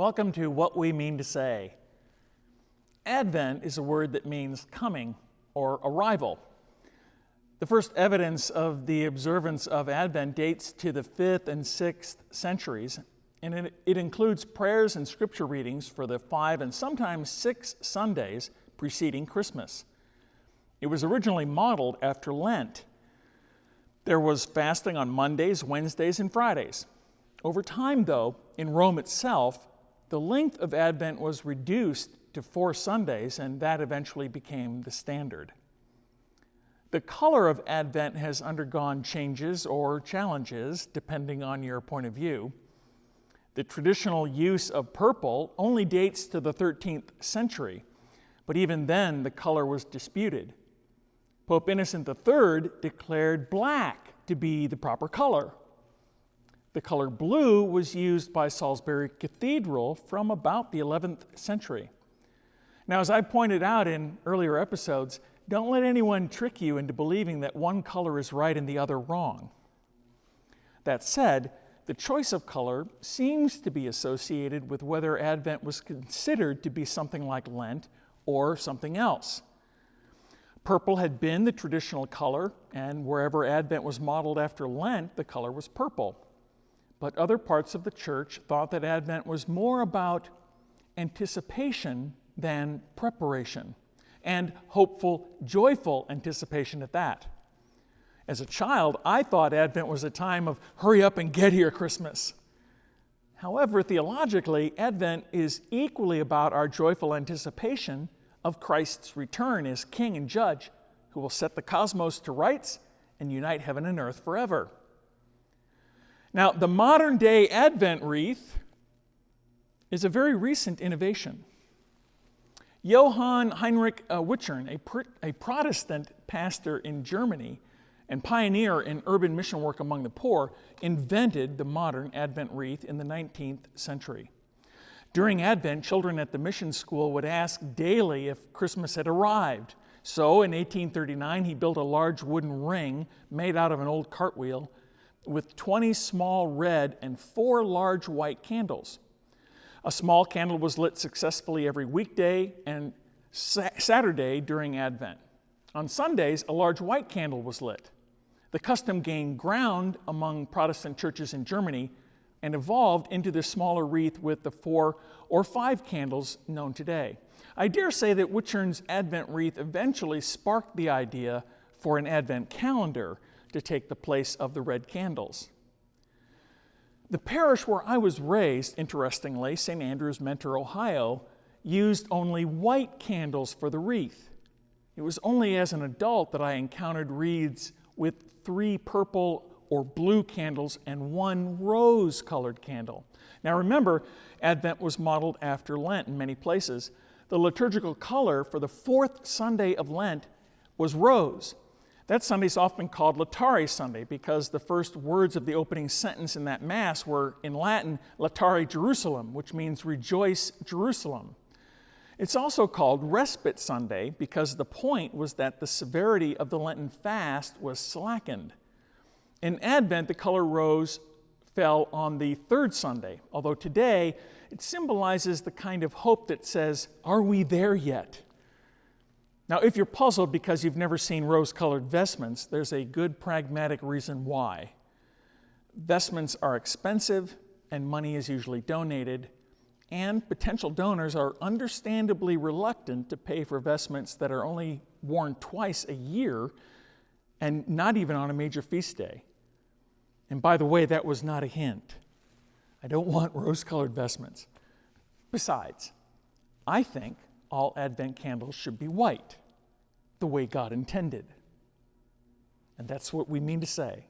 Welcome to What We Mean to Say. Advent is a word that means coming or arrival. The first evidence of the observance of Advent dates to the 5th and 6th centuries, and it includes prayers and scripture readings for the 5 and sometimes 6 Sundays preceding Christmas. It was originally modeled after Lent. There was fasting on Mondays, Wednesdays, and Fridays. Over time, though, in Rome itself, the length of Advent was reduced to 4 Sundays, and that eventually became the standard. The color of Advent has undergone changes or challenges, depending on your point of view. The traditional use of purple only dates to the 13th century, but even then the color was disputed. Pope Innocent III declared black to be the proper color. The color blue was used by Salisbury Cathedral from about the 11th century. Now, as I pointed out in earlier episodes, don't let anyone trick you into believing that one color is right and the other wrong. That said, the choice of color seems to be associated with whether Advent was considered to be something like Lent or something else. Purple had been the traditional color, and wherever Advent was modeled after Lent, the color was purple. But other parts of the church thought that Advent was more about anticipation than preparation, and hopeful, joyful anticipation at that. As a child, I thought Advent was a time of hurry up and get here Christmas. However, theologically, Advent is equally about our joyful anticipation of Christ's return as King and Judge, who will set the cosmos to rights and unite heaven and earth forever. Now, the modern-day Advent wreath is a very recent innovation. Johann Heinrich Wichern, a Protestant pastor in Germany and pioneer in urban mission work among the poor, invented the modern Advent wreath in the 19th century. During Advent, children at the mission school would ask daily if Christmas had arrived. So in 1839, he built a large wooden ring made out of an old cartwheel with 20 small red and 4 large white candles. A small candle was lit successfully every weekday and Saturday during Advent. On Sundays, a large white candle was lit. The custom gained ground among Protestant churches in Germany and evolved into the smaller wreath with the 4 or 5 candles known today. I dare say that Wichern's Advent wreath eventually sparked the idea for an Advent calendar to take the place of the red candles. The parish where I was raised, interestingly, St. Andrew's, Mentor, Ohio, used only white candles for the wreath. It was only as an adult that I encountered wreaths with 3 purple or blue candles and 1 rose-colored candle. Now remember, Advent was modeled after Lent in many places. The liturgical color for the 4th Sunday of Lent was rose. That Sunday is often called Laetare Sunday because the first words of the opening sentence in that Mass were, in Latin, Laetare Jerusalem, which means rejoice Jerusalem. It's also called Respite Sunday because the point was that the severity of the Lenten fast was slackened. In Advent, the color rose fell on the 3rd Sunday, although today it symbolizes the kind of hope that says, are we there yet? Now, if you're puzzled because you've never seen rose-colored vestments, there's a good pragmatic reason why. Vestments are expensive, and money is usually donated, and potential donors are understandably reluctant to pay for vestments that are only worn twice a year and not even on a major feast day. And by the way, that was not a hint. I don't want rose-colored vestments. Besides, I think all Advent candles should be white, the way God intended. And that's what we mean to say.